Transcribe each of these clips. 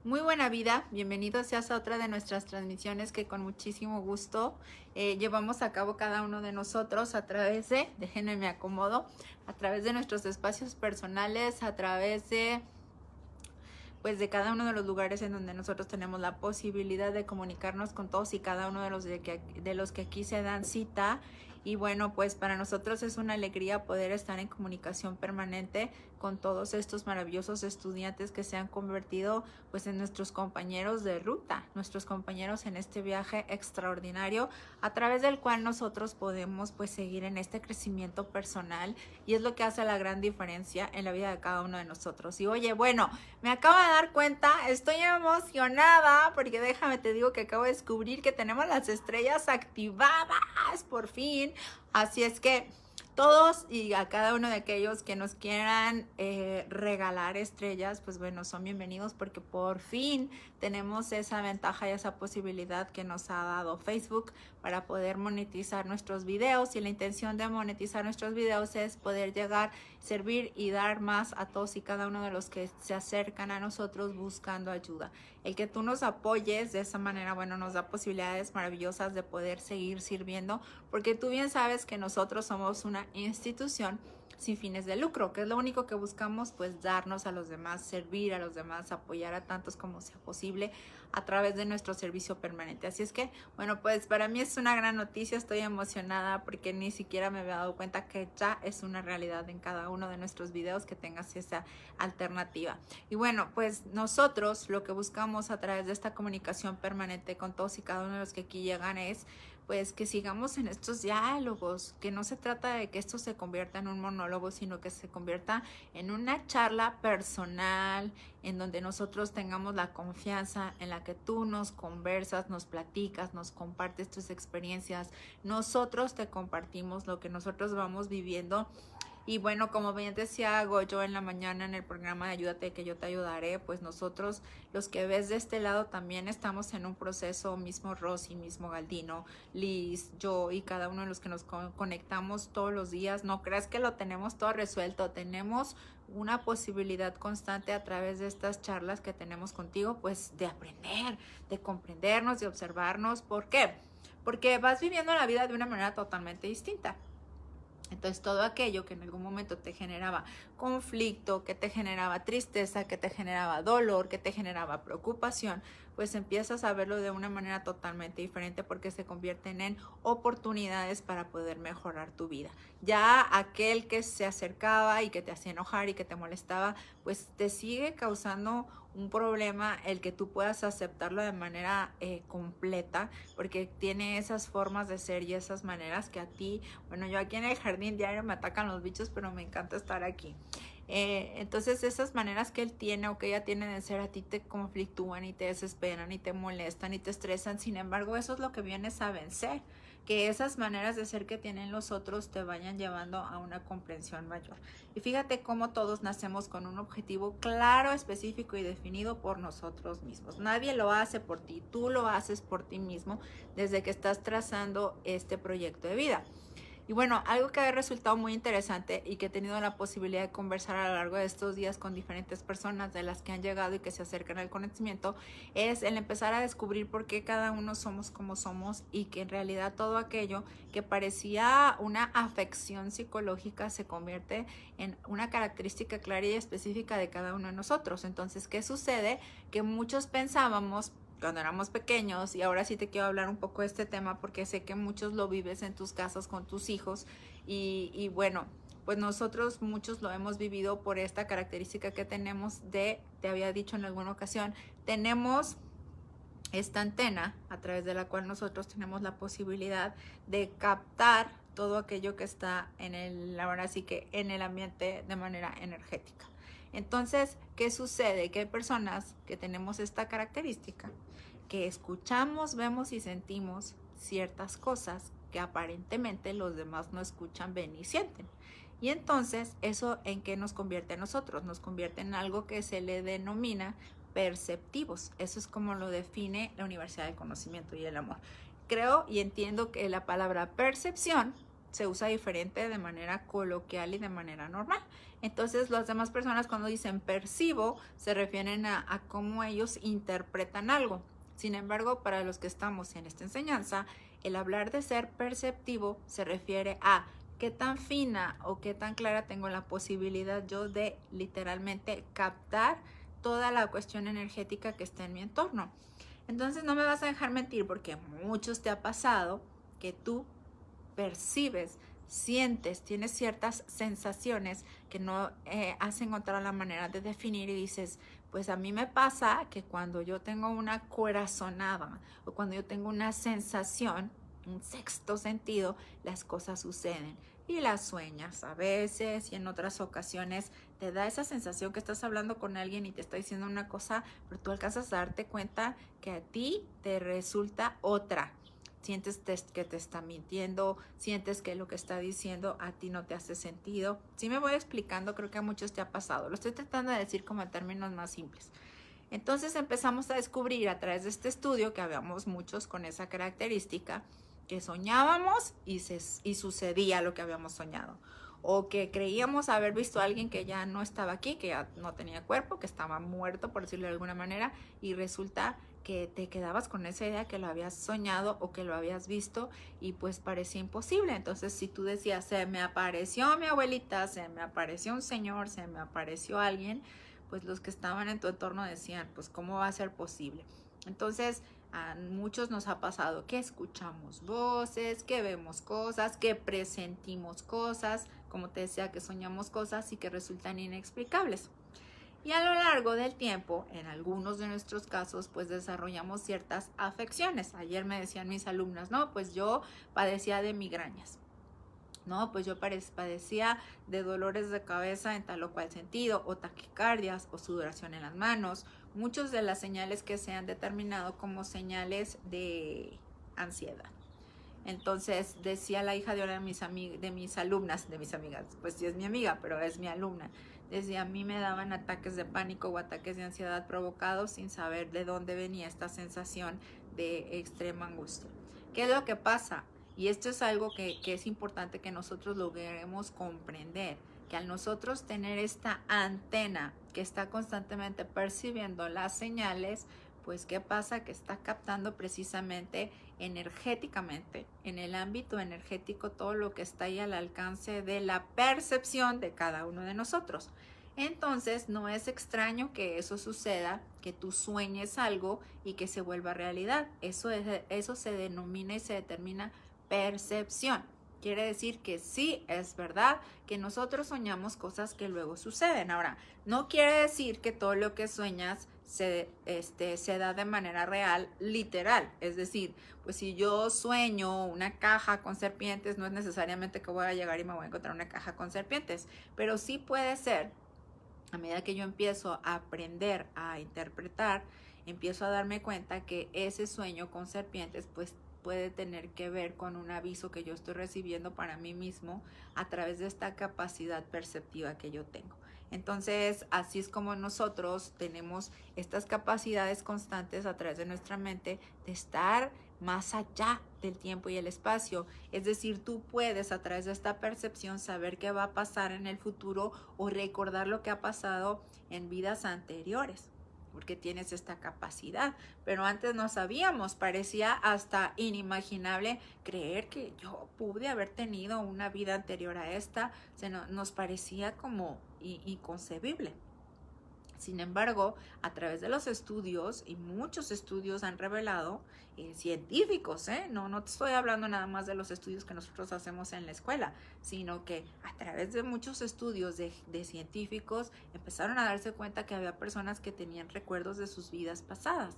Muy buena vida, bienvenido seas a otra de nuestras transmisiones que con muchísimo gusto llevamos a cabo cada uno de nosotros a través déjenme me acomodo, a través de nuestros espacios personales, a través pues de cada uno de los lugares en donde nosotros tenemos la posibilidad de comunicarnos con todos y cada uno de los que aquí se dan cita. Y bueno, pues para nosotros es una alegría poder estar en comunicación permanente con todos estos maravillosos estudiantes que se han convertido pues en nuestros compañeros de ruta, nuestros compañeros en este viaje extraordinario a través del cual nosotros podemos pues seguir en este crecimiento personal, y es lo que hace la gran diferencia en la vida de cada uno de nosotros. Y oye, bueno, me acabo de dar cuenta, estoy emocionada porque déjame te digo que acabo de descubrir que tenemos las estrellas activadas por fin. Así es que todos y a cada uno de aquellos que nos quieran regalar estrellas, pues bueno, son bienvenidos porque por fin tenemos esa ventaja y esa posibilidad que nos ha dado Facebook para poder monetizar nuestros videos, y la intención de monetizar nuestros videos es poder llegar, servir y dar más a todos y cada uno de los que se acercan a nosotros buscando ayuda. El que tú nos apoyes de esa manera, bueno, nos da posibilidades maravillosas de poder seguir sirviendo, porque tú bien sabes que nosotros somos una institución sin fines de lucro, que es lo único que buscamos, pues darnos a los demás, servir a los demás, apoyar a tantos como sea posible a través de nuestro servicio permanente. Así es que, bueno, pues para mí es una gran noticia, estoy emocionada porque ni siquiera me había dado cuenta que ya es una realidad en cada uno de nuestros videos que tengas esa alternativa. Y bueno, pues nosotros lo que buscamos a través de esta comunicación permanente con todos y cada uno de los que aquí llegan es pues que sigamos en estos diálogos, que no se trata de que esto se convierta en un monólogo, sino que se convierta en una charla personal, en donde nosotros tengamos la confianza en la que tú nos conversas, nos platicas, nos compartes tus experiencias, nosotros te compartimos lo que nosotros vamos viviendo. Y bueno, como bien decía Goyo en la mañana en el programa de Ayúdate que yo te ayudaré, pues nosotros los que ves de este lado también estamos en un proceso, mismo Rosy, mismo Galdino, Liz, yo y cada uno de los que nos conectamos todos los días. No creas que lo tenemos todo resuelto, tenemos una posibilidad constante a través de estas charlas que tenemos contigo, pues de aprender, de comprendernos, de observarnos. ¿Por qué? Porque vas viviendo la vida de una manera totalmente distinta. Entonces todo aquello que en algún momento te generaba conflicto, que te generaba tristeza, que te generaba dolor, que te generaba preocupación, pues empiezas a verlo de una manera totalmente diferente porque se convierten en oportunidades para poder mejorar tu vida. Ya aquel que se acercaba y que te hacía enojar y que te molestaba, pues te sigue causando un problema el que tú puedas aceptarlo de manera completa, porque tiene esas formas de ser y esas maneras que a ti, bueno, yo aquí en el jardín diario me atacan los bichos, pero me encanta estar aquí. Entonces esas maneras que él tiene o que ella tiene de ser a ti te conflictúan y te desesperan y te molestan y te estresan. Sin embargo, eso es lo que vienes a vencer, que esas maneras de ser que tienen los otros te vayan llevando a una comprensión mayor. Y fíjate cómo todos nacemos con un objetivo claro, específico y definido por nosotros mismos. Nadie lo hace por ti, tú lo haces por ti mismo desde que estás trazando este proyecto de vida. Y bueno, algo que ha resultado muy interesante y que he tenido la posibilidad de conversar a lo largo de estos días con diferentes personas de las que han llegado y que se acercan al conocimiento es el empezar a descubrir por qué cada uno somos como somos, y que en realidad todo aquello que parecía una afección psicológica se convierte en una característica clara y específica de cada uno de nosotros. Entonces, ¿qué sucede? Que muchos pensábamos cuando éramos pequeños, y ahora sí te quiero hablar un poco de este tema porque sé que muchos lo vives en tus casas con tus hijos, y bueno, pues nosotros muchos lo hemos vivido por esta característica que tenemos de, te había dicho en alguna ocasión, tenemos esta antena a través de la cual nosotros tenemos la posibilidad de captar todo aquello que está en el, ahora sí que en el ambiente de manera energética. Entonces, ¿qué sucede? Que hay personas que tenemos esta característica, que escuchamos, vemos y sentimos ciertas cosas que aparentemente los demás no escuchan, ven y sienten. Y entonces, ¿eso en qué nos convierte a nosotros? Nos convierte en algo que se le denomina perceptivos. Eso es como lo define la Universidad del Conocimiento y el Amor. Creo y entiendo que la palabra percepción se usa diferente de manera coloquial y de manera normal. Entonces las demás personas cuando dicen percibo se refieren a cómo ellos interpretan algo. Sin embargo, para los que estamos en esta enseñanza, el hablar de ser perceptivo se refiere a qué tan fina o qué tan clara tengo la posibilidad yo de literalmente captar toda la cuestión energética que está en mi entorno. Entonces no me vas a dejar mentir porque muchos te ha pasado que tú percibes, sientes, tienes ciertas sensaciones que no has encontrado la manera de definir y dices, pues a mí me pasa que cuando yo tengo una corazonada o cuando yo tengo una sensación, un sexto sentido, las cosas suceden y las sueñas a veces y en otras ocasiones te da esa sensación que estás hablando con alguien y te está diciendo una cosa, pero tú alcanzas a darte cuenta que a ti te resulta otra. Sientes que te está mintiendo, sientes que lo que está diciendo a ti no te hace sentido. Sí me voy explicando, creo que a muchos te ha pasado. Lo estoy tratando de decir como en términos más simples. Entonces empezamos a descubrir a través de este estudio que habíamos muchos con esa característica, que soñábamos y sucedía lo que habíamos soñado. O que creíamos haber visto a alguien que ya no estaba aquí, que ya no tenía cuerpo, que estaba muerto, por decirlo de alguna manera, y resulta que te quedabas con esa idea que lo habías soñado o que lo habías visto y pues parecía imposible. Entonces si tú decías, se me apareció mi abuelita, se me apareció un señor, se me apareció alguien, pues los que estaban en tu entorno decían, pues ¿cómo va a ser posible? Entonces a muchos nos ha pasado que escuchamos voces, que vemos cosas, que presentimos cosas, como te decía, que soñamos cosas y que resultan inexplicables. Y a lo largo del tiempo, en algunos de nuestros casos, pues desarrollamos ciertas afecciones. Ayer me decían mis alumnas, no, pues yo padecía de migrañas. No, pues yo padecía de dolores de cabeza en tal o cual sentido, o taquicardias, o sudoración en las manos. Muchas de las señales que se han determinado como señales de ansiedad. Entonces decía la hija de una de mis alumnas, de mis amigas, pues sí es mi amiga, pero es mi alumna. Decía, a mí me daban ataques de pánico o ataques de ansiedad provocados sin saber de dónde venía esta sensación de extrema angustia. ¿Qué es lo que pasa? Y esto es algo que es importante que nosotros logremos comprender, que al nosotros tener esta antena que está constantemente percibiendo las señales, pues ¿qué pasa? Que está captando precisamente energéticamente, en el ámbito energético, todo lo que está ahí al alcance de la percepción de cada uno de nosotros. Entonces no es extraño que eso suceda, que tú sueñes algo y que se vuelva realidad. Eso se denomina y se determina percepción. Quiere decir que sí, es verdad que nosotros soñamos cosas que luego suceden. Ahora, no quiere decir que todo lo que sueñas se da de manera real, literal. Es decir, pues si yo sueño una caja con serpientes, no es necesariamente que voy a llegar y me voy a encontrar una caja con serpientes, pero sí puede ser, a medida que yo empiezo a aprender a interpretar, empiezo a darme cuenta que ese sueño con serpientes, pues puede tener que ver con un aviso que yo estoy recibiendo para mí mismo a través de esta capacidad perceptiva que yo tengo. Entonces, así es como nosotros tenemos estas capacidades constantes a través de nuestra mente de estar más allá del tiempo y el espacio. Es decir, tú puedes a través de esta percepción saber qué va a pasar en el futuro o recordar lo que ha pasado en vidas anteriores, porque tienes esta capacidad, pero antes no sabíamos, parecía hasta inimaginable creer que yo pude haber tenido una vida anterior a esta, nos parecía como inconcebible. Sin embargo, a través de los estudios, y muchos estudios han revelado, científicos, no te estoy hablando nada más de los estudios que nosotros hacemos en la escuela, sino que a través de muchos estudios de científicos empezaron a darse cuenta que había personas que tenían recuerdos de sus vidas pasadas.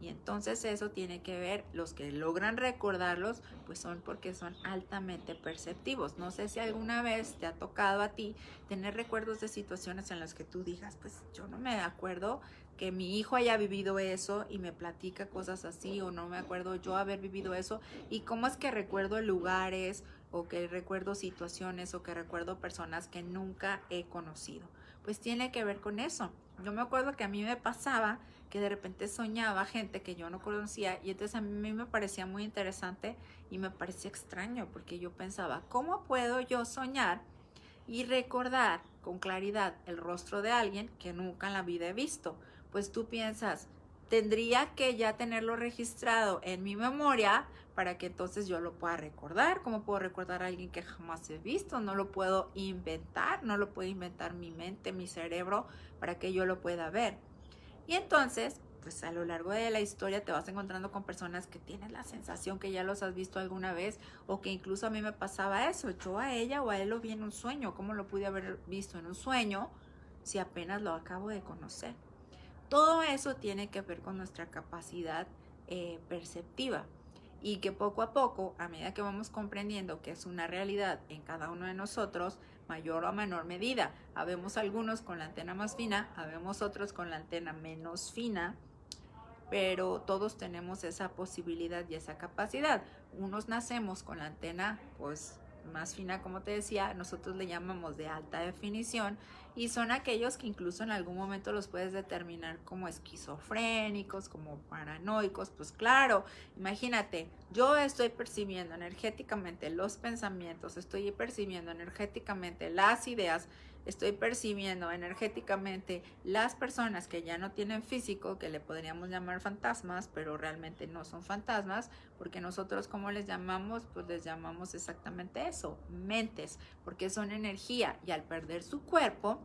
Y entonces eso tiene que ver, los que logran recordarlos, pues son porque son altamente perceptivos. No sé si alguna vez te ha tocado a ti tener recuerdos de situaciones en las que tú digas, pues yo no me acuerdo que mi hijo haya vivido eso y me platica cosas así, o no me acuerdo yo haber vivido eso, y cómo es que recuerdo lugares, o que recuerdo situaciones, o que recuerdo personas que nunca he conocido. pues tiene que ver con eso. Yo me acuerdo que a mí me pasaba que de repente soñaba gente que yo no conocía y entonces a mí me parecía muy interesante y me parecía extraño porque yo pensaba, ¿cómo puedo yo soñar y recordar con claridad el rostro de alguien que nunca en la vida he visto? Pues tú piensas, tendría que ya tenerlo registrado en mi memoria para que entonces yo lo pueda recordar. ¿Cómo puedo recordar a alguien que jamás he visto? No lo puedo inventar, no lo puede inventar mi mente, mi cerebro, para que yo lo pueda ver. Y entonces, pues a lo largo de la historia te vas encontrando con personas que tienes la sensación que ya los has visto alguna vez o que incluso a mí me pasaba eso. Yo a ella o a él lo vi en un sueño. ¿Cómo lo pude haber visto en un sueño si apenas lo acabo de conocer? Todo eso tiene que ver con nuestra capacidad perceptiva y que poco a poco, a medida que vamos comprendiendo que es una realidad en cada uno de nosotros, mayor o menor medida. Habemos algunos con la antena más fina, habemos otros con la antena menos fina, pero todos tenemos esa posibilidad y esa capacidad. Unos nacemos con la antena pues más fina, como te decía, nosotros le llamamos de alta definición y son aquellos que incluso en algún momento los puedes determinar como esquizofrénicos, como paranoicos. Pues claro, imagínate, yo estoy percibiendo energéticamente los pensamientos, estoy percibiendo energéticamente las ideas, estoy percibiendo energéticamente las personas que ya no tienen físico, que le podríamos llamar fantasmas, pero realmente no son fantasmas, porque nosotros, ¿cómo les llamamos? Pues les llamamos exactamente eso, mentes, porque son energía y al perder su cuerpo,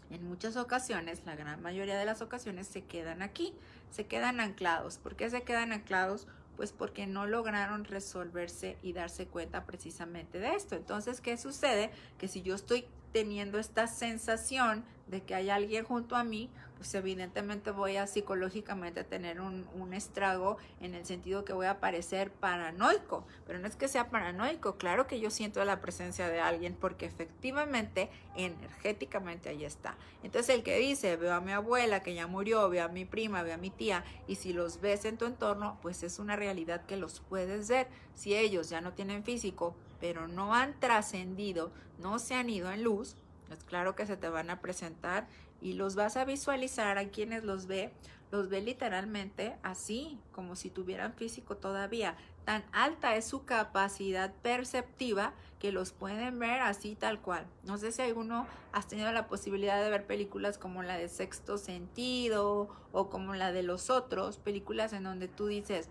en muchas ocasiones, la gran mayoría de las ocasiones, se quedan aquí, se quedan anclados. ¿Por qué se quedan anclados? Pues porque no lograron resolverse y darse cuenta precisamente de esto. Entonces, ¿qué sucede? Que si yo estoy teniendo esta sensación de que hay alguien junto a mí, pues evidentemente voy a psicológicamente tener un estrago en el sentido que voy a parecer paranoico, pero no es que sea paranoico, claro que yo siento la presencia de alguien porque efectivamente, energéticamente ahí está. Entonces el que dice, veo a mi abuela que ya murió, veo a mi prima, veo a mi tía, y si los ves en tu entorno, pues es una realidad que los puedes ver. Si ellos ya no tienen físico, pero no han trascendido, no se han ido en luz, es claro que se te van a presentar y los vas a visualizar. A quienes los ve literalmente así, como si tuvieran físico todavía. Tan alta es su capacidad perceptiva que los pueden ver así tal cual. No sé si alguno has tenido la posibilidad de ver películas como la de Sexto Sentido o como la de Los Otros, películas en donde tú dices,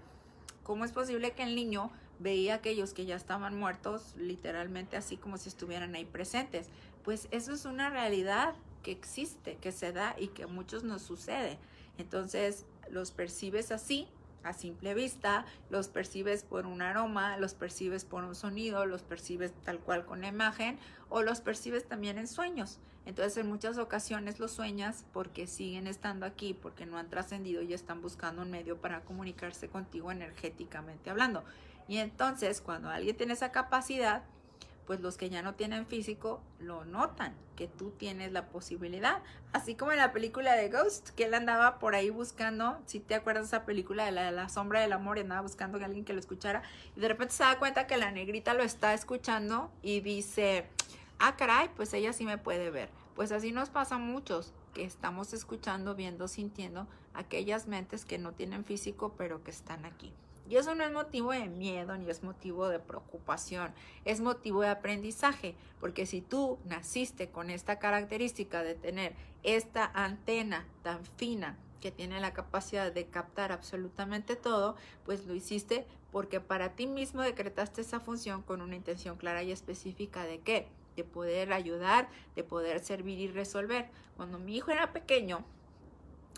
¿cómo es posible que el niño veía a aquellos que ya estaban muertos literalmente así como si estuvieran ahí presentes? Pues eso es una realidad que existe, que se da y que a muchos nos sucede. Entonces los percibes así, a simple vista, los percibes por un aroma, los percibes por un sonido, los percibes tal cual con la imagen o los percibes también en sueños. Entonces en muchas ocasiones los sueñas porque siguen estando aquí, porque no han trascendido y están buscando un medio para comunicarse contigo energéticamente hablando. Y entonces cuando alguien tiene esa capacidad, pues los que ya no tienen físico lo notan, que tú tienes la posibilidad. Así como en la película de Ghost, que él andaba por ahí buscando, si te acuerdas de esa película de la sombra del amor, y andaba buscando a alguien que lo escuchara, y de repente se da cuenta que la negrita lo está escuchando y dice, ah, caray, pues ella sí me puede ver. Pues así nos pasa a muchos, que estamos escuchando, viendo, sintiendo aquellas mentes que no tienen físico, pero que están aquí. Y eso no es motivo de miedo ni es motivo de preocupación, es motivo de aprendizaje, porque si tú naciste con esta característica de tener esta antena tan fina que tiene la capacidad de captar absolutamente todo, pues lo hiciste porque para ti mismo decretaste esa función con una intención clara y específica de ¿qué? De poder ayudar, de poder servir y resolver. Cuando mi hijo era pequeño,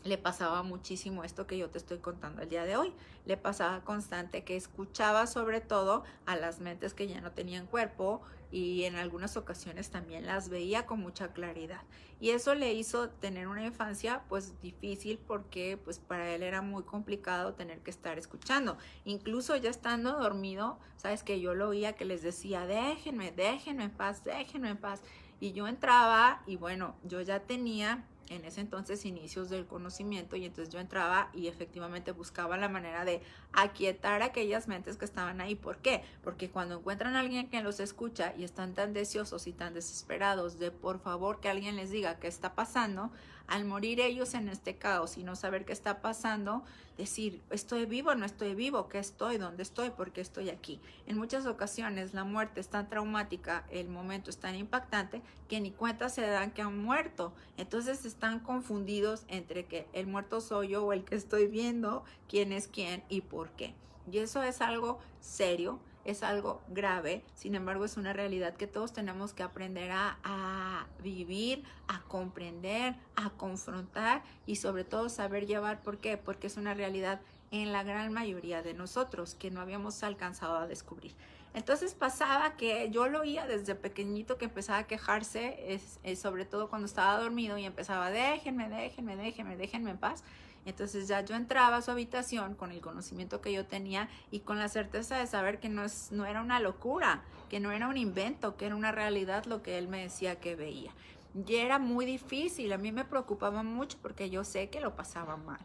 le pasaba muchísimo esto que yo te estoy contando el día de hoy. Le pasaba constante que escuchaba sobre todo a las mentes que ya no tenían cuerpo y en algunas ocasiones también las veía con mucha claridad. Y eso le hizo tener una infancia pues difícil porque pues para él era muy complicado tener que estar escuchando. Incluso ya estando dormido, sabes que yo lo oía que les decía, déjenme en paz, déjenme en paz. Y yo entraba y bueno, yo ya tenía en ese entonces inicios del conocimiento, y entonces yo entraba y efectivamente buscaba la manera de aquietar aquellas mentes que estaban ahí. ¿Por qué? Porque cuando encuentran a alguien que los escucha y están tan deseosos y tan desesperados de por favor que alguien les diga qué está pasando, al morir ellos en este caos y no saber qué está pasando, decir, estoy vivo, no estoy vivo, qué estoy, dónde estoy, por qué estoy aquí. En muchas ocasiones la muerte es tan traumática, el momento es tan impactante que ni cuenta se dan que han muerto. Entonces están confundidos entre que el muerto soy yo o el que estoy viendo, quién es quién y por qué. Y eso es algo serio, es algo grave, sin embargo es una realidad que todos tenemos que aprender a vivir, a comprender, a confrontar y sobre todo saber llevar. ¿Por qué? Porque es una realidad en la gran mayoría de nosotros que no habíamos alcanzado a descubrir. Entonces pasaba que yo lo oía desde pequeñito que empezaba a quejarse, sobre todo cuando estaba dormido, y empezaba, déjenme en paz. Entonces ya yo entraba a su habitación con el conocimiento que yo tenía y con la certeza de saber que no era una locura, que no era un invento, que era una realidad lo que él me decía que veía. Y era muy difícil, a mí me preocupaba mucho porque yo sé que lo pasaba mal.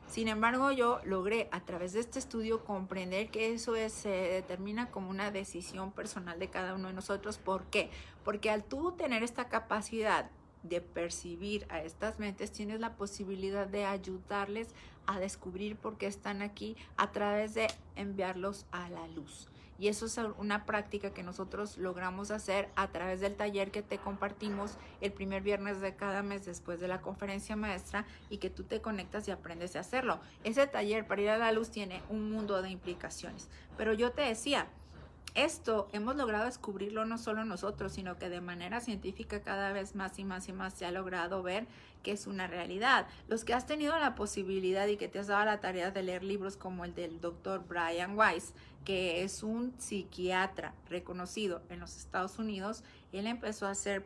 Sin embargo, yo logré a través de este estudio comprender que eso se determina como una decisión personal de cada uno de nosotros. ¿Por qué? Porque al tú tener esta capacidad de percibir a estas mentes, tienes la posibilidad de ayudarles a descubrir por qué están aquí a través de enviarlos a la luz. Y eso es una práctica que nosotros logramos hacer a través del taller que te compartimos el primer viernes de cada mes después de la conferencia maestra, y que tú te conectas y aprendes a hacerlo. Ese taller para ir a la luz tiene un mundo de implicaciones. Pero yo te decía, esto hemos logrado descubrirlo no solo nosotros, sino que de manera científica cada vez más y más y más se ha logrado ver que es una realidad. Los que has tenido la posibilidad y que te has dado la tarea de leer libros como el del doctor Brian Weiss, que es un psiquiatra reconocido en los Estados Unidos, él empezó a hacer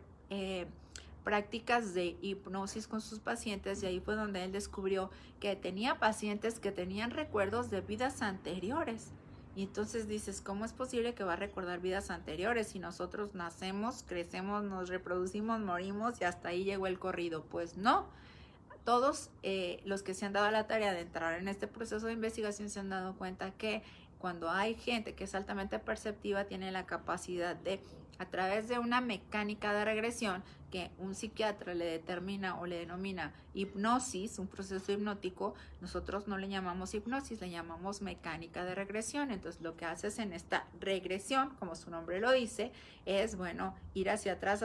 prácticas de hipnosis con sus pacientes, y ahí fue donde él descubrió que tenía pacientes que tenían recuerdos de vidas anteriores. Y entonces dices, ¿cómo es posible que va a recordar vidas anteriores si nosotros nacemos, crecemos, nos reproducimos, morimos y hasta ahí llegó el corrido? Pues no. Todos los que se han dado la tarea de entrar en este proceso de investigación se han dado cuenta que cuando hay gente que es altamente perceptiva, tiene la capacidad de, a través de una mecánica de regresión que un psiquiatra le determina o le denomina hipnosis, un proceso hipnótico, nosotros no le llamamos hipnosis, le llamamos mecánica de regresión. Entonces lo que haces en esta regresión, como su nombre lo dice, es, bueno, ir hacia atrás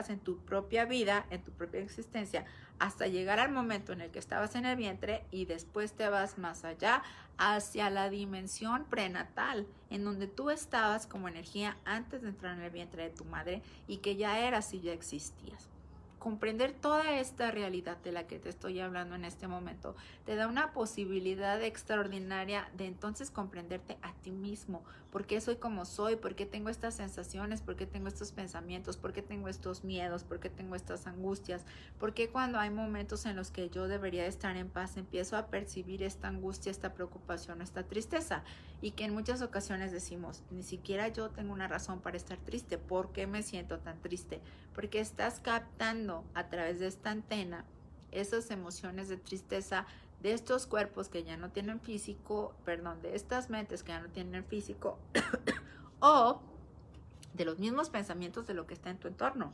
en tu propia vida, en tu propia existencia, hasta llegar al momento en el que estabas en el vientre, y después te vas más allá hacia la dimensión prenatal, en donde tú estabas como energía antes de entrar en el vientre de tu madre y que ya eras y ya existías. Comprender toda esta realidad de la que te estoy hablando en este momento te da una posibilidad extraordinaria de entonces comprenderte a ti mismo. ¿Por qué soy como soy? ¿Por qué tengo estas sensaciones? ¿Por qué tengo estos pensamientos? ¿Por qué tengo estos miedos? ¿Por qué tengo estas angustias? ¿Por qué cuando hay momentos en los que yo debería estar en paz empiezo a percibir esta angustia, esta preocupación, esta tristeza? Y que en muchas ocasiones decimos, ni siquiera yo tengo una razón para estar triste. ¿Por qué me siento tan triste? Porque estás captando a través de esta antena esas emociones de tristeza de estos cuerpos que ya no tienen físico, perdón, de estas mentes que ya no tienen físico o de los mismos pensamientos de lo que está en tu entorno.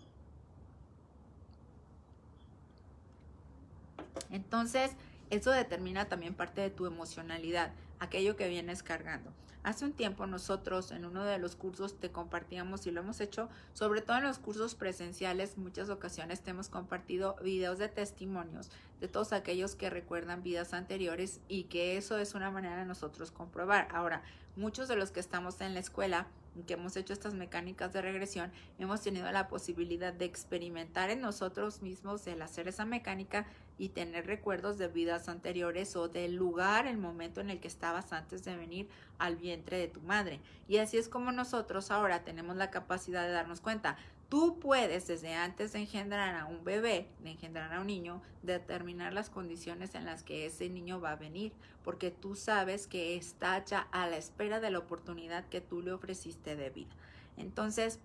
Entonces, eso determina también parte de tu emocionalidad, aquello que vienes cargando. Hace un tiempo nosotros en uno de los cursos te compartíamos, y lo hemos hecho sobre todo en los cursos presenciales, muchas ocasiones te hemos compartido videos de testimonios de todos aquellos que recuerdan vidas anteriores, y que eso es una manera de nosotros comprobar. Ahora, muchos de los que estamos en la escuela, que hemos hecho estas mecánicas de regresión, hemos tenido la posibilidad de experimentar en nosotros mismos el hacer esa mecánica y tener recuerdos de vidas anteriores o del lugar, el momento en el que estabas antes de venir al vientre de tu madre. Y así es como nosotros ahora tenemos la capacidad de darnos cuenta. Tú puedes, desde antes de engendrar a un bebé, de engendrar a un niño, determinar las condiciones en las que ese niño va a venir, porque tú sabes que está ya a la espera de la oportunidad que tú le ofreciste de vida. Entonces,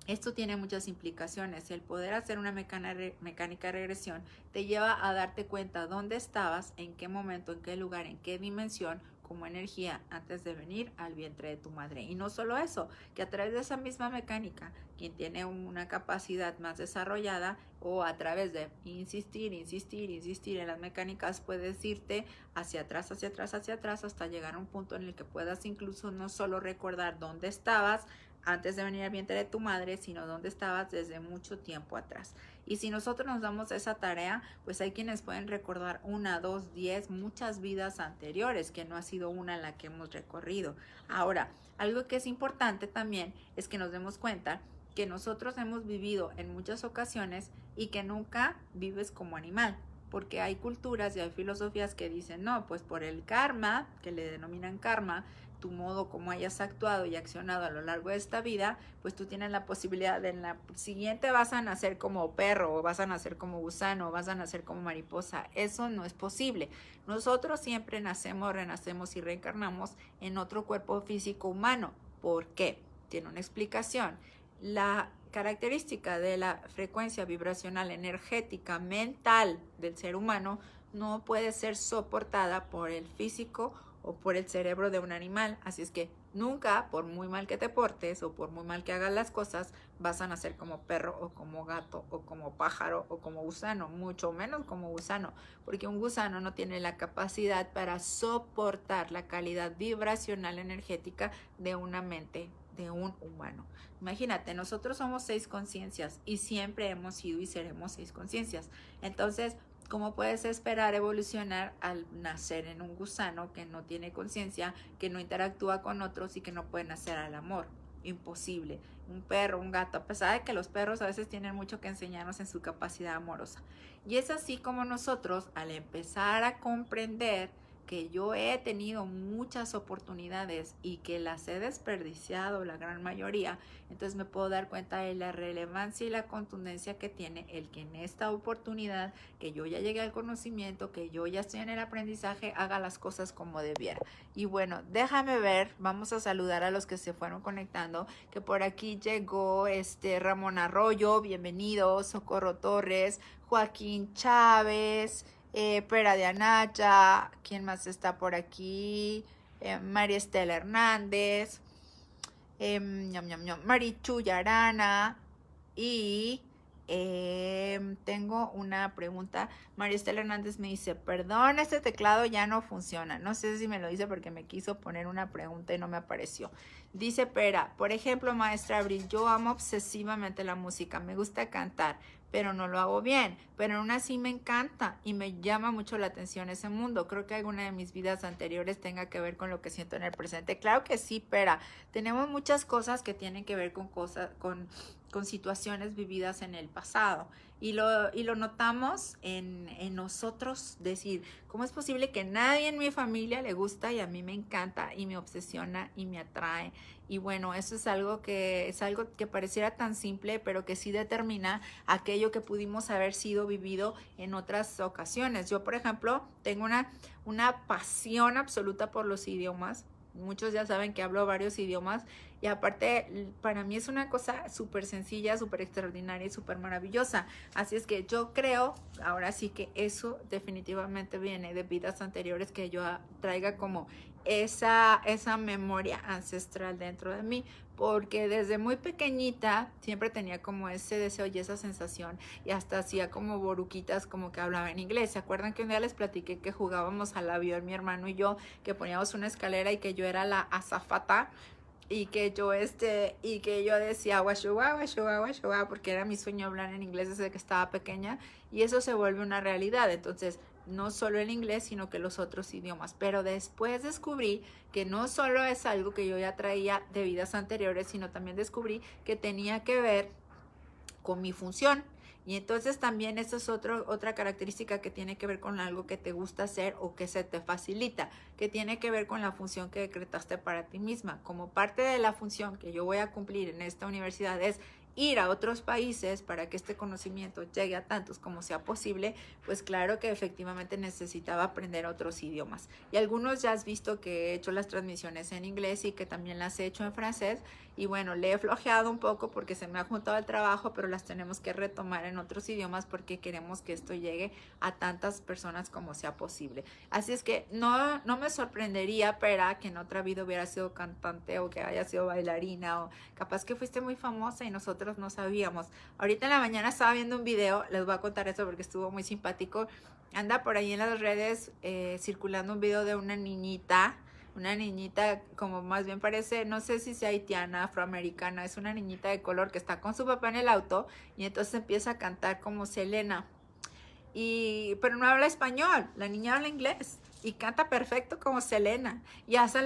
Esto tiene muchas implicaciones. El poder hacer una mecánica de regresión te lleva a darte cuenta dónde estabas, en qué momento, en qué lugar, en qué dimensión, como energía, antes de venir al vientre de tu madre. Y no solo eso, que a través de esa misma mecánica, quien tiene una capacidad más desarrollada, o a través de insistir en las mecánicas, puedes irte hacia atrás, hasta llegar a un punto en el que puedas incluso no solo recordar dónde estabas antes de venir al vientre de tu madre, sino dónde estabas desde mucho tiempo atrás. Y si nosotros nos damos esa tarea, pues hay quienes pueden recordar 1, 2, 10, muchas vidas anteriores, que no ha sido una la que hemos recorrido. Ahora, algo que es importante también es que nos demos cuenta que nosotros hemos vivido en muchas ocasiones y que nunca vives como animal, porque hay culturas y hay filosofías que dicen, no, pues por el karma, que le denominan karma, tu modo como hayas actuado y accionado a lo largo de esta vida, pues tú tienes la posibilidad de en la siguiente vas a nacer como perro, o vas a nacer como gusano, o vas a nacer como mariposa. Eso no es posible. Nosotros siempre nacemos, renacemos y reencarnamos en otro cuerpo físico humano. ¿Por qué? Tiene una explicación. La característica de la frecuencia vibracional energética mental del ser humano no puede ser soportada por el físico o por el cerebro de un animal. Así es que nunca, por muy mal que te portes o por muy mal que hagas las cosas, vas a nacer como perro o como gato o como pájaro o como gusano, mucho menos como gusano, porque un gusano no tiene la capacidad para soportar la calidad vibracional energética de una mente de un humano. Imagínate, nosotros somos 6 conciencias y siempre hemos sido y seremos 6 conciencias. Entonces, ¿cómo puedes esperar evolucionar al nacer en un gusano que no tiene conciencia, que no interactúa con otros y que no puede nacer al amor? Imposible. Un perro, un gato, a pesar de que los perros a veces tienen mucho que enseñarnos en su capacidad amorosa. Y es así como nosotros, al empezar a comprender que yo he tenido muchas oportunidades y que las he desperdiciado la gran mayoría, entonces me puedo dar cuenta de la relevancia y la contundencia que tiene el que en esta oportunidad, que yo ya llegué al conocimiento, que yo ya estoy en el aprendizaje, haga las cosas como debiera. Y bueno, déjame ver, vamos a saludar a los que se fueron conectando, que por aquí llegó Ramón Arroyo, bienvenido, Socorro Torres, Joaquín Chávez, Pera de Anaya, ¿quién más está por aquí? María Estela Hernández, Marichu Yarana, y tengo una pregunta. María Estela Hernández me dice, perdón, este teclado ya no funciona. No sé si me lo dice porque me quiso poner una pregunta y no me apareció. Dice Pera, por ejemplo, maestra Abril, yo amo obsesivamente la música, me gusta cantar, pero no lo hago bien, pero aún así me encanta y me llama mucho la atención ese mundo. Creo que alguna de mis vidas anteriores tenga que ver con lo que siento en el presente. Claro que sí, Pera, tenemos muchas cosas que tienen que ver con situaciones vividas en el pasado. Y lo notamos en nosotros, decir, ¿cómo es posible que nadie en mi familia le gusta y a mí me encanta y me obsesiona y me atrae? Y bueno, eso es algo que pareciera tan simple, pero que sí determina aquello que pudimos haber sido vivido en otras ocasiones. Yo, por ejemplo, tengo una pasión absoluta por los idiomas. Muchos ya saben que hablo varios idiomas y aparte para mí es una cosa súper sencilla, súper extraordinaria y súper maravillosa. Así es que yo creo, ahora sí que eso definitivamente viene de vidas anteriores, que yo traiga como esa memoria ancestral dentro de mí, porque desde muy pequeñita siempre tenía como ese deseo y esa sensación, y hasta hacía como boruquitas como que hablaba en inglés. ¿Se acuerdan que un día les platiqué que jugábamos al avión mi hermano y yo, que poníamos una escalera y que yo era la azafata? Y que yo decía washuwa, washuwa, washuwa, porque era mi sueño hablar en inglés desde que estaba pequeña, y eso se vuelve una realidad. Entonces, no solo el inglés, sino que los otros idiomas. Pero después descubrí que no solo es algo que yo ya traía de vidas anteriores, sino también descubrí que tenía que ver con mi función. Y entonces también esa es otra característica que tiene que ver con algo que te gusta hacer o que se te facilita, que tiene que ver con la función que decretaste para ti misma. Como parte de la función que yo voy a cumplir en esta universidad es ir a otros países para que este conocimiento llegue a tantos como sea posible, pues claro que efectivamente necesitaba aprender otros idiomas. Y algunos ya has visto que he hecho las transmisiones en inglés y que también las he hecho en francés. Y bueno, le he flojeado un poco porque se me ha juntado el trabajo, pero las tenemos que retomar en otros idiomas porque queremos que esto llegue a tantas personas como sea posible. Así es que no me sorprendería, Pera, que en otra vida hubiera sido cantante o que haya sido bailarina o capaz que fuiste muy famosa y nosotros no sabíamos. Ahorita en la mañana estaba viendo un video, les voy a contar eso porque estuvo muy simpático. Anda por ahí en las redes circulando un video de una niñita como más bien parece, no sé si sea haitiana, afroamericana, es una niñita de color que está con su papá en el auto y entonces empieza a cantar como Selena. Pero no habla español, la niña habla inglés y canta perfecto como Selena y hace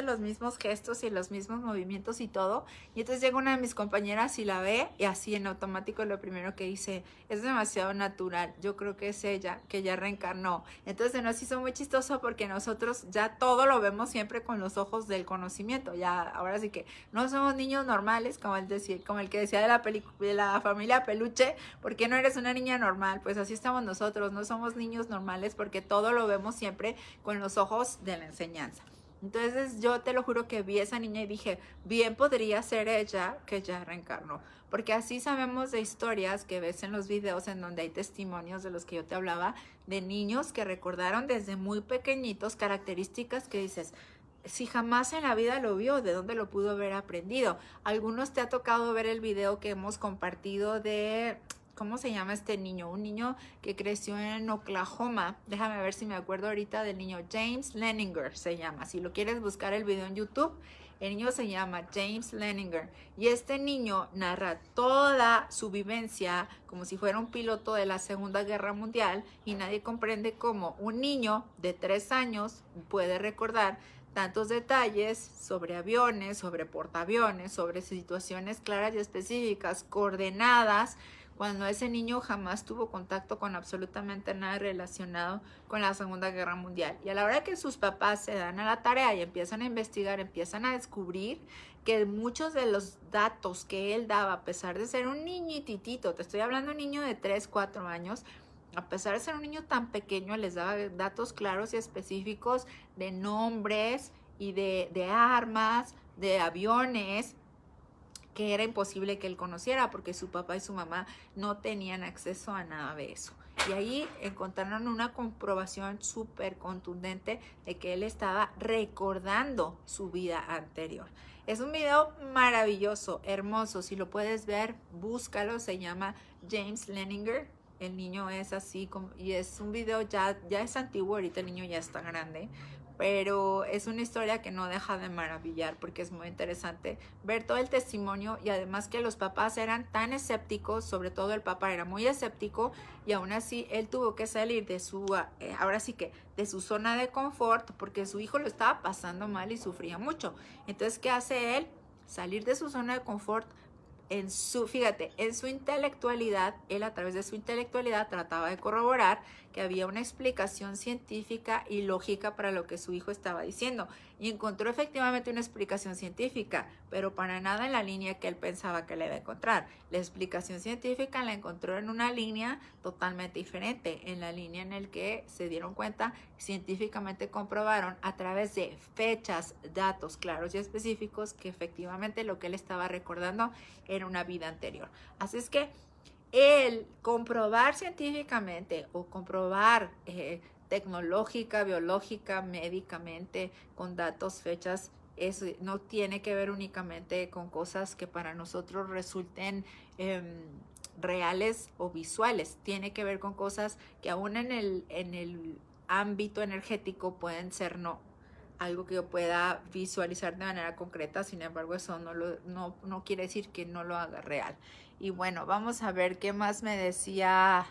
los mismos gestos y los mismos movimientos y todo. Y entonces llega una de mis compañeras y la ve y así en automático lo primero que dice, es demasiado natural, yo creo que es ella, que ya reencarnó. Entonces nos hizo muy chistoso porque nosotros ya todo lo vemos siempre con los ojos del conocimiento. Ya ahora sí que no somos niños normales como el que decía de la familia Peluche, ¿por qué no eres una niña normal? Pues así estamos nosotros, no somos niños normales porque todo lo vemos siempre con los ojos de la enseñanza. Entonces yo te lo juro que vi a esa niña y dije, bien podría ser ella que ya reencarnó, porque así sabemos de historias que ves en los videos en donde hay testimonios de los que yo te hablaba, de niños que recordaron desde muy pequeñitos características que dices, si jamás en la vida lo vio, ¿de dónde lo pudo haber aprendido? Algunos te ha tocado ver el video que hemos compartido de... ¿Cómo se llama este niño? Un niño que creció en Oklahoma. Déjame ver si me acuerdo ahorita del niño. James Leninger se llama. Si lo quieres buscar el video en YouTube, el niño se llama James Leninger. Y este niño narra toda su vivencia como si fuera un piloto de la Segunda Guerra Mundial y nadie comprende cómo un niño de 3 años puede recordar tantos detalles sobre aviones, sobre portaaviones, sobre situaciones claras y específicas, coordenadas, cuando ese niño jamás tuvo contacto con absolutamente nada relacionado con la Segunda Guerra Mundial. Y a la hora que sus papás se dan a la tarea y empiezan a investigar, empiezan a descubrir que muchos de los datos que él daba, a pesar de ser un niñititito, te estoy hablando de un niño de 3, 4 años, a pesar de ser un niño tan pequeño, les daba datos claros y específicos de nombres y de armas, de aviones, que era imposible que él conociera porque su papá y su mamá no tenían acceso a nada de eso. Y ahí encontraron una comprobación súper contundente de que él estaba recordando su vida anterior. Es un video maravilloso, hermoso. Si lo puedes ver, búscalo. Se llama James Leninger. El niño es así y es un video ya es antiguo, ahorita el niño ya está grande, pero es una historia que no deja de maravillar porque es muy interesante ver todo el testimonio y además que los papás eran tan escépticos, sobre todo el papá era muy escéptico y aún así él tuvo que salir de ahora sí que de su zona de confort porque su hijo lo estaba pasando mal y sufría mucho. Entonces, ¿qué hace él? Salir de su zona de confort. Fíjate, en su intelectualidad, él a través de su intelectualidad trataba de corroborar que había una explicación científica y lógica para lo que su hijo estaba diciendo. Y encontró efectivamente una explicación científica, pero para nada en la línea que él pensaba que le iba a encontrar. La explicación científica la encontró en una línea totalmente diferente, en la línea en la que se dieron cuenta, científicamente comprobaron a través de fechas, datos claros y específicos que efectivamente lo que él estaba recordando era una vida anterior. Así es que el comprobar científicamente o comprobar tecnológica, biológica, médicamente, con datos, fechas, eso no tiene que ver únicamente con cosas que para nosotros resulten reales o visuales. Tiene que ver con cosas que aún en el ámbito energético pueden ser algo que yo pueda visualizar de manera concreta, sin embargo eso no quiere decir que no lo haga real. Y bueno, vamos a ver qué más me decía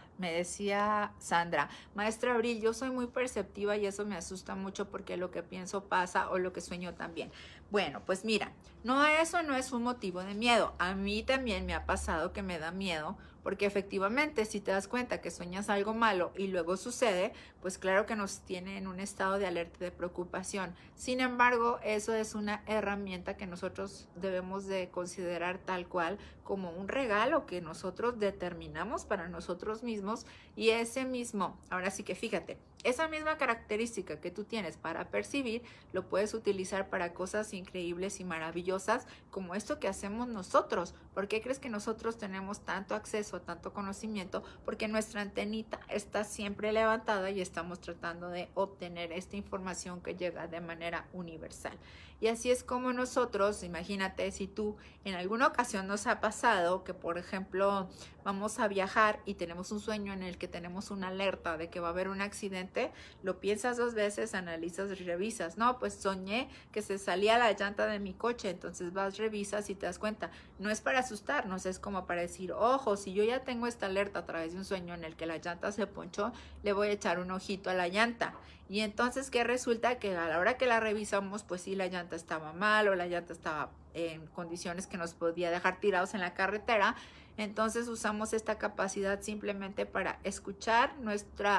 Sandra. Maestra Abril, yo soy muy perceptiva y eso me asusta mucho porque lo que pienso pasa o lo que sueño también. Bueno, pues mira, eso no es un motivo de miedo. A mí también me ha pasado que me da miedo porque efectivamente si te das cuenta que sueñas algo malo y luego sucede, pues claro que nos tiene en un estado de alerta, de preocupación. Sin embargo, eso es una herramienta que nosotros debemos de considerar tal cual como un regalo que nosotros determinamos para nosotros mismos, y ese mismo, ahora sí que fíjate, esa misma característica que tú tienes para percibir, lo puedes utilizar para cosas increíbles y maravillosas como esto que hacemos nosotros. ¿Por qué crees que nosotros tenemos tanto acceso a tanto conocimiento? Porque nuestra antenita está siempre levantada y estamos tratando de obtener esta información que llega de manera universal. Y así es como nosotros, imagínate si tú en alguna ocasión nos ha pasado que, por ejemplo, vamos a viajar y tenemos un sueño en el que tenemos una alerta de que va a haber un accidente, lo piensas 2 veces, analizas y revisas. No, pues soñé que se salía la llanta de mi coche, entonces vas, revisas y te das cuenta. No es para asustarnos, es como para decir, ojo, si yo ya tengo esta alerta a través de un sueño en el que la llanta se ponchó, le voy a echar un ojito a la llanta. Y entonces, ¿qué resulta? Que a la hora que la revisamos, pues sí, la llanta estaba mal o la llanta estaba en condiciones que nos podía dejar tirados en la carretera. Entonces usamos esta capacidad simplemente para escuchar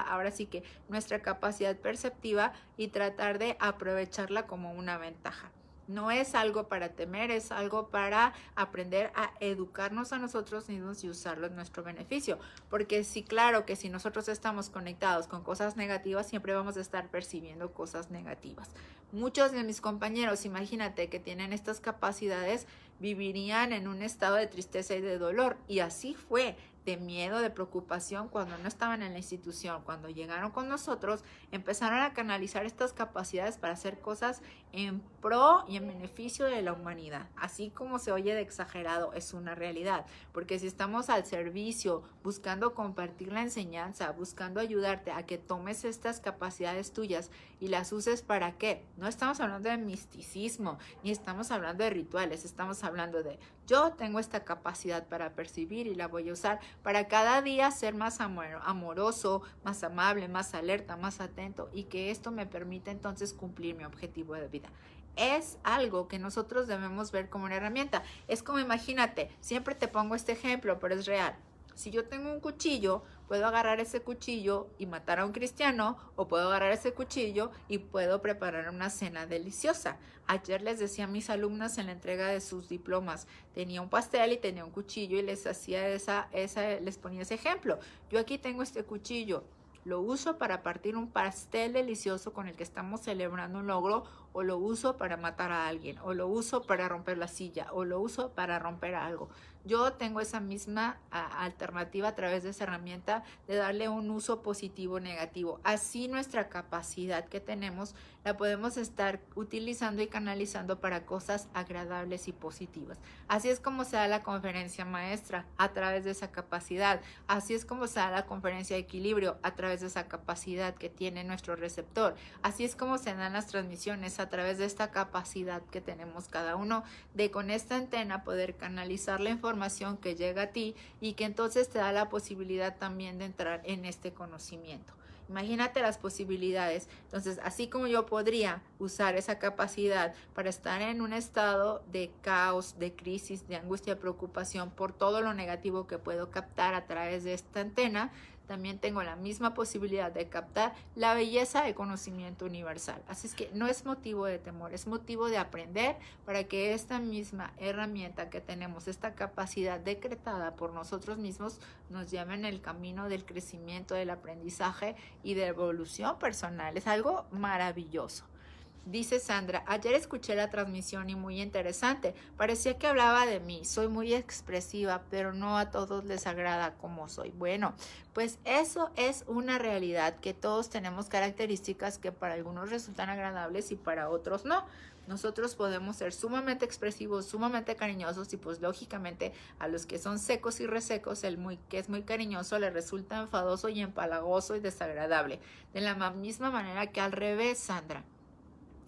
ahora sí que nuestra capacidad perceptiva y tratar de aprovecharla como una ventaja. No es algo para temer, es algo para aprender a educarnos a nosotros mismos y usarlo en nuestro beneficio. Porque sí, claro que si nosotros estamos conectados con cosas negativas, siempre vamos a estar percibiendo cosas negativas. Muchos de mis compañeros, imagínate, que tienen estas capacidades, vivirían en un estado de tristeza y de dolor. Y así fue, de miedo, de preocupación, cuando no estaban en la institución. Cuando llegaron con nosotros, empezaron a canalizar estas capacidades para hacer cosas en pro y en beneficio de la humanidad. Así como se oye de exagerado, es una realidad. Porque si estamos al servicio, buscando compartir la enseñanza, buscando ayudarte a que tomes estas capacidades tuyas y las uses, ¿para qué? No estamos hablando de misticismo, ni estamos hablando de rituales, estamos hablando de yo tengo esta capacidad para percibir y la voy a usar para cada día ser más amoroso, más amable, más alerta, más atento, y que esto me permite entonces cumplir mi objetivo de vida. Es algo que nosotros debemos ver como una herramienta. Es como, imagínate, siempre te pongo este ejemplo, pero es real. Si yo tengo un cuchillo, puedo agarrar ese cuchillo y matar a un cristiano, o puedo agarrar ese cuchillo y puedo preparar una cena deliciosa. Ayer les decía a mis alumnas en la entrega de sus diplomas, tenía un pastel y tenía un cuchillo y les hacía les ponía ese ejemplo. Yo aquí tengo este cuchillo, lo uso para partir un pastel delicioso con el que estamos celebrando un logro, o lo uso para matar a alguien, o lo uso para romper la silla, o lo uso para romper algo. Yo tengo esa misma alternativa a través de esa herramienta de darle un uso positivo o negativo. Así nuestra capacidad que tenemos la podemos estar utilizando y canalizando para cosas agradables y positivas. Así es como se da la conferencia maestra, a través de esa capacidad. Así es como se da la conferencia de equilibrio, a través de esa capacidad que tiene nuestro receptor. Así es como se dan las transmisiones, a través de esta capacidad que tenemos cada uno de, con esta antena, poder canalizar la información que llega a ti, y que entonces te da la posibilidad también de entrar en este conocimiento. Imagínate las posibilidades. Entonces, así como yo podría usar esa capacidad para estar en un estado de caos, de crisis, de angustia, de preocupación por todo lo negativo que puedo captar a través de esta antena, también tengo la misma posibilidad de captar la belleza del conocimiento universal. Así es que no es motivo de temor, es motivo de aprender, para que esta misma herramienta que tenemos, esta capacidad decretada por nosotros mismos, nos lleve en el camino del crecimiento, del aprendizaje y de evolución personal. Es algo maravilloso. Dice Sandra, ayer escuché la transmisión y muy interesante. Parecía que hablaba de mí. Soy muy expresiva, pero no a todos les agrada como soy. Bueno, pues eso es una realidad, que todos tenemos características que para algunos resultan agradables y para otros no. Nosotros podemos ser sumamente expresivos, sumamente cariñosos, y pues lógicamente a los que son secos y resecos, que es muy cariñoso, le resulta enfadoso y empalagoso y desagradable. De la misma manera que al revés, Sandra.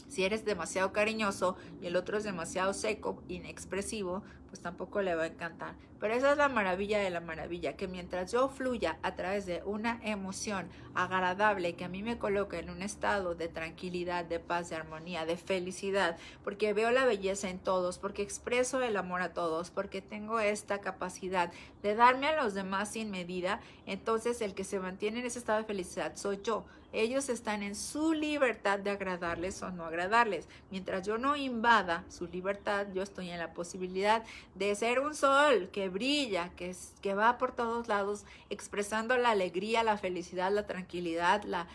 Si eres demasiado cariñoso y el otro es demasiado seco, inexpresivo, pues tampoco le va a encantar. Pero esa es la maravilla de la maravilla, que mientras yo fluya a través de una emoción agradable que a mí me coloca en un estado de tranquilidad, de paz, de armonía, de felicidad, porque veo la belleza en todos, porque expreso el amor a todos, porque tengo esta capacidad de darme a los demás sin medida, entonces el que se mantiene en ese estado de felicidad soy yo. Ellos están en su libertad de agradarles o no agradarles. Mientras yo no invada su libertad, yo estoy en la posibilidad de ser un sol que brilla, que va por todos lados, expresando la alegría, la felicidad, la tranquilidad, la